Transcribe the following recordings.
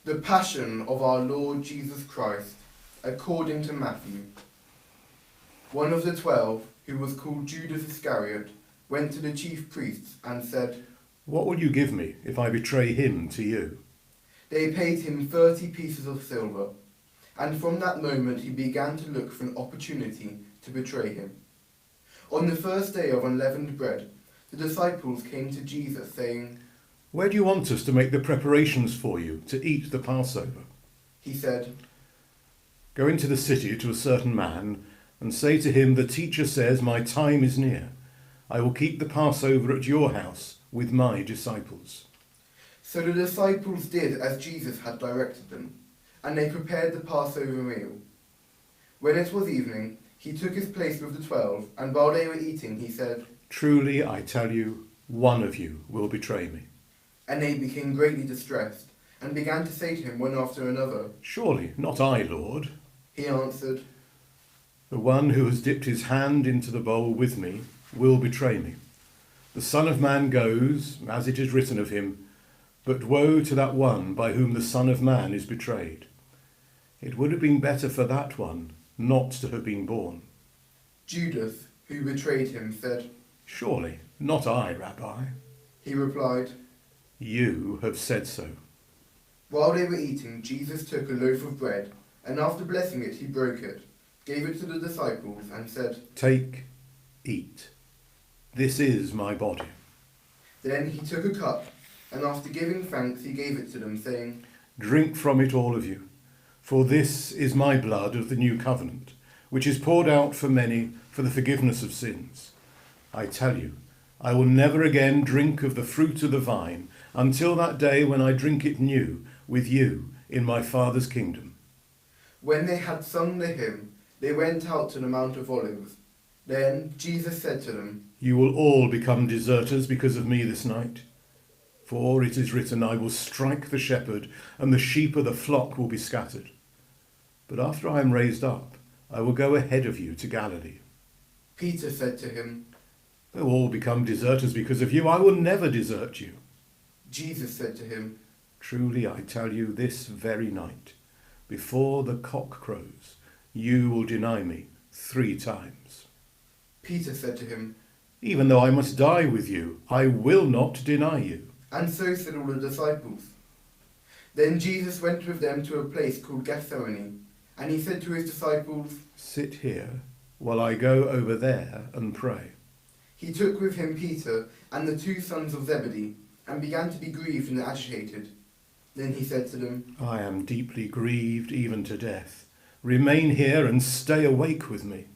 The Passion of our Lord Jesus Christ, according to Matthew. One of the 12, who was called Judas Iscariot, went to the chief priests and said, "What will you give me if I betray him to you?" They paid him 30 pieces of silver, and from that moment he began to look for an opportunity to betray him. On the first day of unleavened bread, the disciples came to Jesus, saying, "Where do you want us to make the preparations for you to eat the Passover?" He said, "Go into the city to a certain man and say to him, 'The teacher says, my time is near. I will keep the Passover at your house with my disciples.'" So the disciples did as Jesus had directed them, and they prepared the Passover meal. When it was evening, he took his place with the 12, and while they were eating, he said, "Truly, I tell you, one of you will betray me." And they became greatly distressed, and began to say to him one after another. "Surely not I, Lord." He answered, "The one who has dipped his hand into the bowl with me will betray me. The Son of Man goes, as it is written of him, but woe to that one by whom the Son of Man is betrayed. It would have been better for that one not to have been born." Judas, who betrayed him, said, "Surely not I, Rabbi." He replied, "You have said so." While they were eating, Jesus took a loaf of bread, and after blessing it, he broke it, gave it to the disciples, and said, "Take, eat. This is my body." Then he took a cup, and after giving thanks, he gave it to them, saying, "Drink from it, all of you, for this is my blood of the new covenant, which is poured out for many for the forgiveness of sins. I tell you, I will never again drink of the fruit of the vine until that day when I drink it new with you in my Father's kingdom." When they had sung the hymn, they went out to the Mount of Olives. Then Jesus said to them, "You will all become deserters because of me this night. For it is written, I will strike the shepherd, and the sheep of the flock will be scattered. But after I am raised up, I will go ahead of you to Galilee." Peter said to him, "Though all become deserters because of you, I will never desert you." Jesus said to him, "Truly I tell you, this very night, before the cock crows, you will deny me 3 times. Peter said to him, Even though I must die with you, I will not deny you." and so said all the disciples. Then Jesus went with them to a place called Gethsemane, and he said to his disciples, "Sit here while I go over there and pray." He took with him Peter and the 2 sons of Zebedee, and began to be grieved and agitated. Then he said to them, "I am deeply grieved even to death. Remain here and stay awake with me."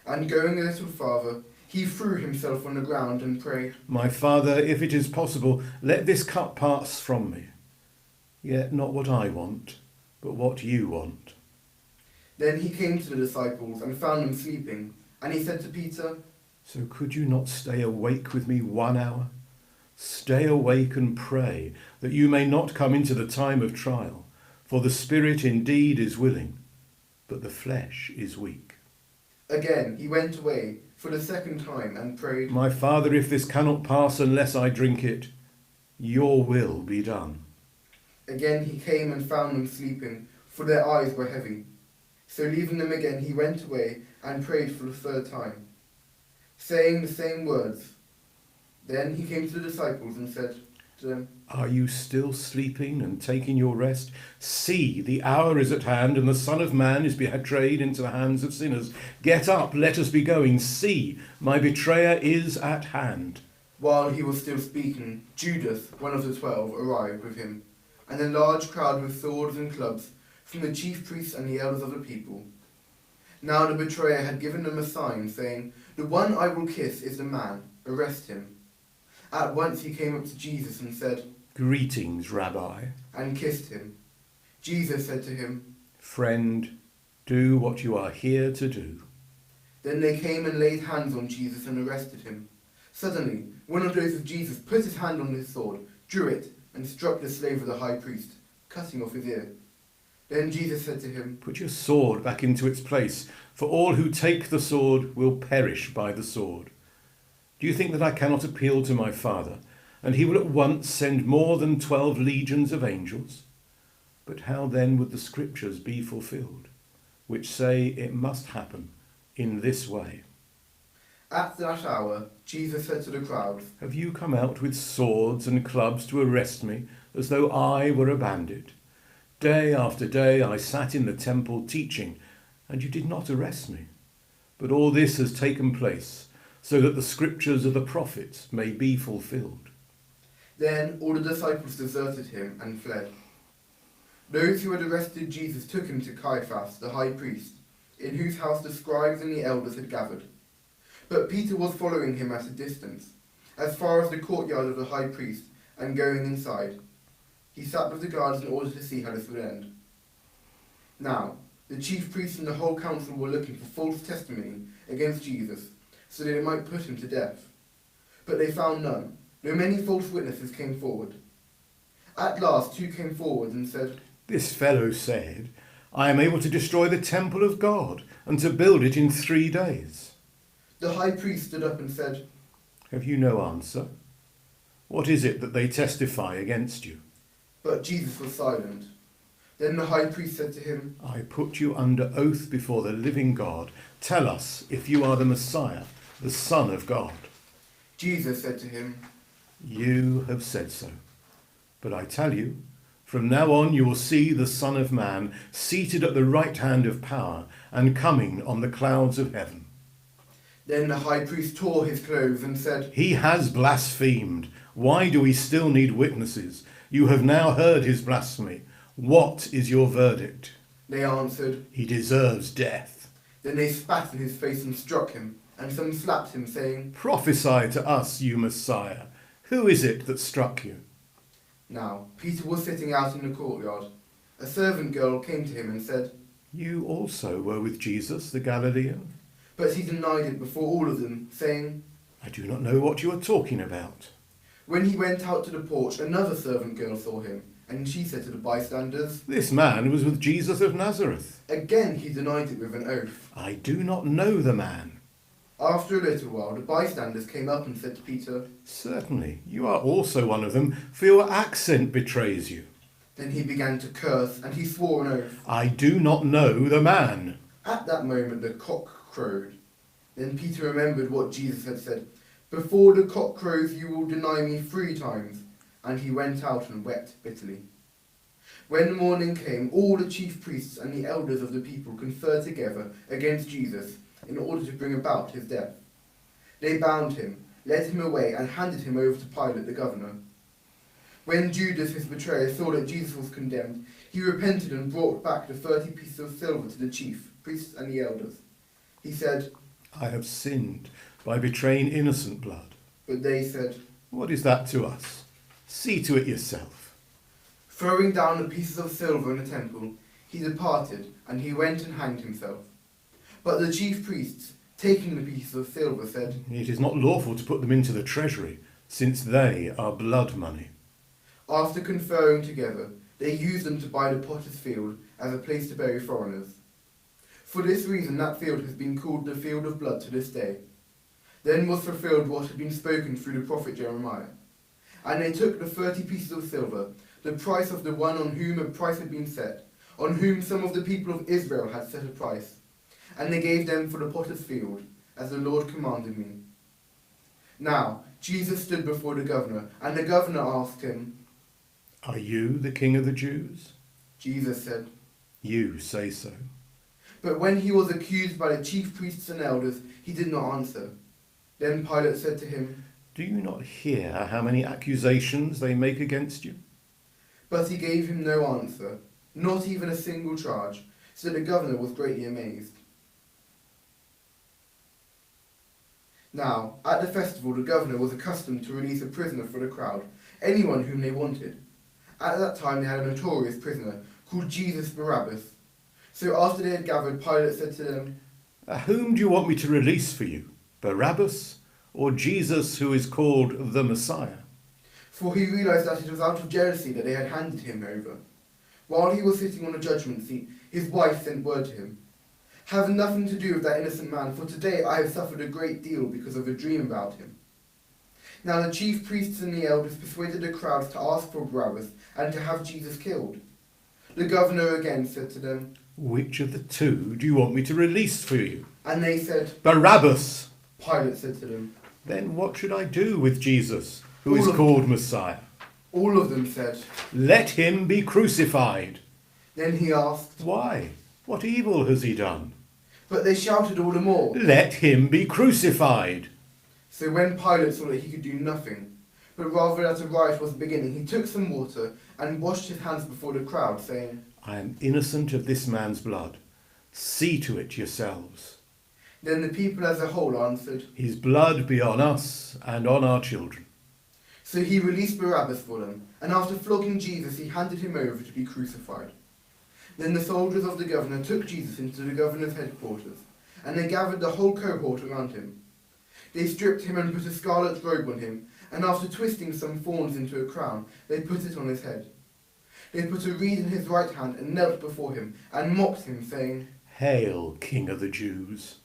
And going a little farther, he threw himself on the ground and prayed, "My Father, if it is possible, let this cup pass from me. Yet not what I want, but what you want." Then he came to the disciples and found them sleeping, and he said to Peter, "So could you not stay awake with me 1 hour? Stay awake and pray, that you may not come into the time of trial. For the spirit indeed is willing, but the flesh is weak." Again he went away for the 2nd time and prayed, "My Father, if this cannot pass unless I drink it, your will be done." Again he came and found them sleeping, for their eyes were heavy. So leaving them again, he went away and prayed for the 3rd time, saying the same words. Then he came to the disciples and said to them, "Are you still sleeping and taking your rest? See, the hour is at hand, and the Son of Man is betrayed into the hands of sinners. Get up, let us be going. See, my betrayer is at hand." While he was still speaking, Judas, one of the 12, arrived with him, and a large crowd with swords and clubs from the chief priests and the elders of the people. Now the betrayer had given them a sign, saying, "The one I will kiss is the man. Arrest him." At once he came up to Jesus and said, "Greetings, Rabbi." and kissed him. Jesus said to him, "Friend, do what you are here to do." Then they came and laid hands on Jesus and arrested him. Suddenly, one of those with Jesus put his hand on his sword, drew it, and struck the slave of the high priest, cutting off his ear. Then Jesus said to him, "Put your sword back into its place, for all who take the sword will perish by the sword. Do you think that I cannot appeal to my Father, and he will at once send more than 12 legions of angels? But how then would the scriptures be fulfilled, which say it must happen in this way? At that hour, Jesus said to the crowds, Have you come out with swords and clubs to arrest me, as though I were a bandit? Day after day I sat in the temple teaching, and you did not arrest me. But all this has taken place, so that the scriptures of the prophets may be fulfilled. Then all the disciples deserted him and fled. Those who had arrested Jesus took him to Caiaphas, the high priest, in whose house the scribes and the elders had gathered. But Peter was following him at a distance, as far as the courtyard of the high priest, and going inside. He sat with the guards in order to see how this would end. Now, the chief priests and the whole council were looking for false testimony against Jesus, so that they might put him to death. But they found none, though many false witnesses came forward. At last 2 came forward and said, This fellow said, I am able to destroy the temple of God and to build it in 3 days. The high priest stood up and said, Have you no answer? What is it that they testify against you? But Jesus was silent. Then the high priest said to him, I put you under oath before the living God. Tell us if you are the Messiah, the Son of God. Jesus said to him, You have said so. But I tell you, from now on you will see the Son of Man seated at the right hand of power and coming on the clouds of heaven. Then the high priest tore his clothes and said, He has blasphemed. Why do we still need witnesses? You have now heard his blasphemy. What is your verdict? They answered, He deserves death. Then they spat in his face and struck him, and some slapped him, saying, Prophesy to us, you Messiah. Who is it that struck you? Now Peter was sitting out in the courtyard. A servant girl came to him and said, You also were with Jesus the Galilean? but he denied it before all of them, saying, I do not know what you are talking about. When he went out to the porch, another servant girl saw him, and she said to the bystanders, This man was with Jesus of Nazareth. Again he denied it with an oath. I do not know the man. After a little while, the bystanders came up and said to Peter, Certainly, you are also one of them, for your accent betrays you. Then he began to curse, and he swore an oath. I do not know the man. At that moment the cock crowed. Then Peter remembered what Jesus had said, Before the cock crows you will deny me 3 times. And he went out and wept bitterly. When the morning came, all the chief priests and the elders of the people conferred together against Jesus in order to bring about his death. They bound him, led him away, and handed him over to Pilate the governor. When Judas, his betrayer, saw that Jesus was condemned, he repented and brought back the 30 pieces of silver to the chief priests and the elders. He said, I have sinned by betraying innocent blood. But they said, What is that to us? See to it yourself. Throwing down the pieces of silver in the temple, he departed, and he went and hanged himself. But the chief priests, taking the pieces of silver, said, It is not lawful to put them into the treasury, since they are blood money. After conferring together, they used them to buy the potter's field as a place to bury foreigners. For this reason that field has been called the field of blood to this day. Then was fulfilled what had been spoken through the prophet Jeremiah. And they took the 30 pieces of silver, the price of the one on whom a price had been set, on whom some of the people of Israel had set a price, and they gave them for the potter's field, as the Lord commanded me. Now Jesus stood before the governor, and the governor asked him, Are you the king of the Jews? Jesus said, You say so. But when he was accused by the chief priests and elders, he did not answer. Then Pilate said to him, Do you not hear how many accusations they make against you? But he gave him no answer, not even a single charge, so the governor was greatly amazed. Now, at the festival, the governor was accustomed to release a prisoner for the crowd, anyone whom they wanted. At that time they had a notorious prisoner, called Jesus Barabbas. So after they had gathered, Pilate said to them, Whom do you want me to release for you, Barabbas or Jesus who is called the Messiah? For he realized that it was out of jealousy that they had handed him over. While he was sitting on the judgment seat, his wife sent word to him, Have nothing to do with that innocent man, for today I have suffered a great deal because of a dream about him. Now the chief priests and the elders persuaded the crowds to ask for Barabbas and to have Jesus killed. The governor again said to them, Which of the two do you want me to release for you? and they said, Barabbas! Pilate said to them. Then what should I do with Jesus, who All is of called Messiah? All of them said. Let him be crucified. Then he asked, Why? What evil has he done? but they shouted all the more. Let him be crucified. So when Pilate saw that he could do nothing, but rather that a riot was beginning, he took some water and washed his hands before the crowd, saying, I am innocent of this man's blood. See to it yourselves. Then the people as a whole answered. His blood be on us and on our children. So he released Barabbas for them, and after flogging Jesus, he handed him over to be crucified. Then the soldiers of the governor took Jesus into the governor's headquarters, and they gathered the whole cohort around him. They stripped him and put a scarlet robe on him, and after twisting some thorns into a crown, they put it on his head. They put a reed in his right hand and knelt before him, and mocked him, saying, Hail, King of the Jews.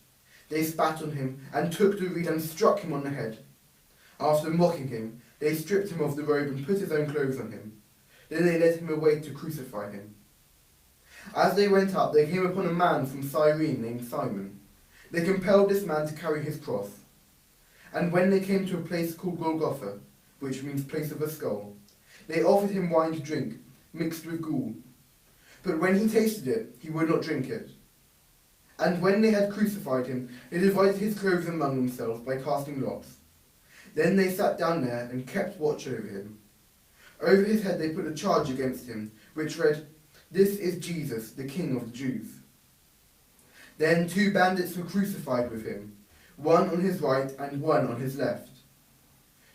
They spat on him, and took the reed and struck him on the head. After mocking him, they stripped him of the robe and put his own clothes on him. Then they led him away to crucify him. As they went up, they came upon a man from Cyrene named Simon. They compelled this man to carry his cross. And when they came to a place called Golgotha, which means place of a skull, they offered him wine to drink, mixed with gall. But when he tasted it, he would not drink it. And when they had crucified him, they divided his clothes among themselves by casting lots. Then they sat down there and kept watch over him. Over his head they put a charge against him, which read, This is Jesus, the King of the Jews. Then 2 bandits were crucified with him, one on his right and one on his left.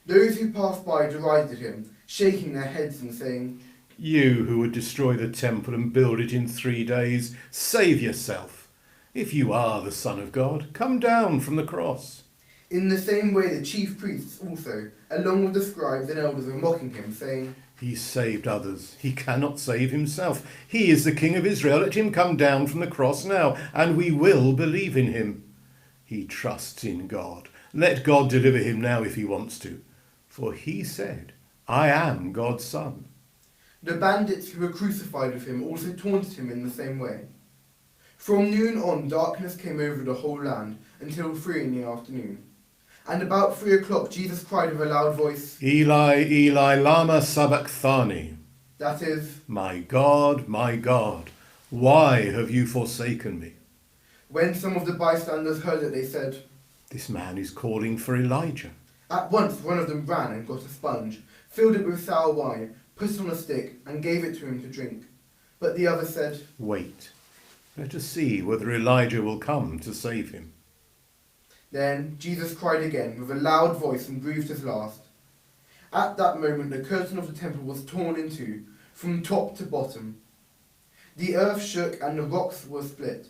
Those who passed by derided him, shaking their heads and saying, You who would destroy the temple and build it in 3 days, save yourself. If you are the Son of God, come down from the cross. In the same way the chief priests also, along with the scribes and elders, were mocking him, saying, He saved others. He cannot save himself. He is the King of Israel. Let him come down from the cross now, and we will believe in him. He trusts in God. Let God deliver him now if he wants to. For he said, I am God's son. The bandits who were crucified with him also taunted him in the same way. From noon on, darkness came over the whole land until 3 in the afternoon. And about 3 o'clock, Jesus cried with a loud voice, Eli, Eli, lama sabachthani. that is, My God, why have you forsaken me? when some of the bystanders heard it, they said, This man is calling for Elijah. At once one of them ran and got a sponge, filled it with sour wine, put it on a stick, and gave it to him to drink. But the other said, Wait, let us see whether Elijah will come to save him. Then Jesus cried again with a loud voice and breathed his last. At that moment the curtain of the temple was torn in two, from top to bottom. The earth shook and the rocks were split.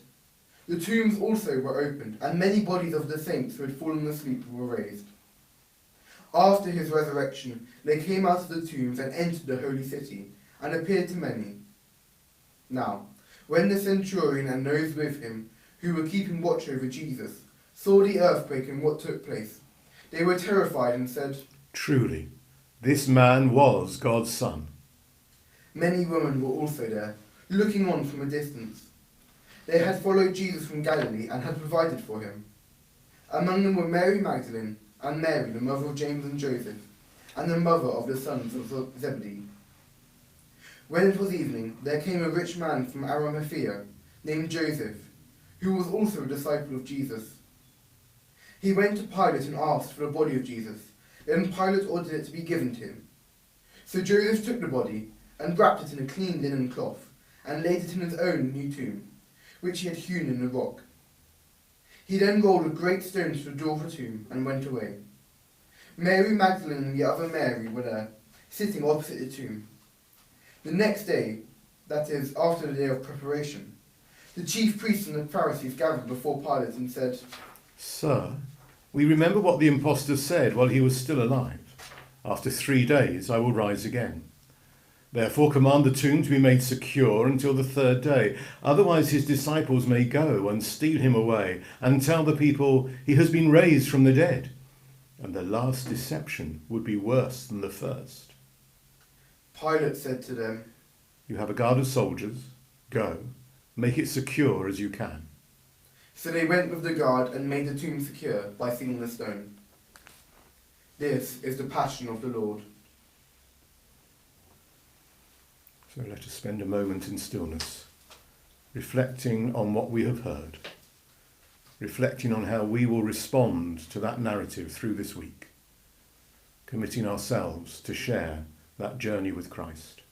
The tombs also were opened, and many bodies of the saints who had fallen asleep were raised. After his resurrection, they came out of the tombs and entered the holy city, and appeared to many. Now, when the centurion and those with him, who were keeping watch over Jesus, saw the earthquake and what took place, they were terrified and said, Truly, this man was God's son. Many women were also there, looking on from a distance. They had followed Jesus from Galilee and had provided for him. Among them were Mary Magdalene, and Mary, the mother of James and Joseph, and the mother of the sons of Zebedee. When it was evening, there came a rich man from Arimathea, named Joseph, who was also a disciple of Jesus. He went to Pilate and asked for the body of Jesus. Then Pilate ordered it to be given to him. So Joseph took the body and wrapped it in a clean linen cloth, and laid it in his own new tomb, which he had hewn in the rock. He then rolled a great stone to the door of the tomb and went away. Mary Magdalene and the other Mary were there, sitting opposite the tomb. The next day, that is, after the day of preparation, the chief priests and the Pharisees gathered before Pilate and said, Sir, we remember what the impostor said while he was still alive. After 3 days I will rise again. Therefore command the tomb to be made secure until the 3rd day. Otherwise his disciples may go and steal him away and tell the people he has been raised from the dead. And the last deception would be worse than the first. Pilate said to them, You have a guard of soldiers. Go, make it secure as you can. So they went with the guard and made the tomb secure by sealing the stone. This is the passion of the Lord. So let us spend a moment in stillness, reflecting on what we have heard, reflecting on how we will respond to that narrative through this week, committing ourselves to share that journey with Christ.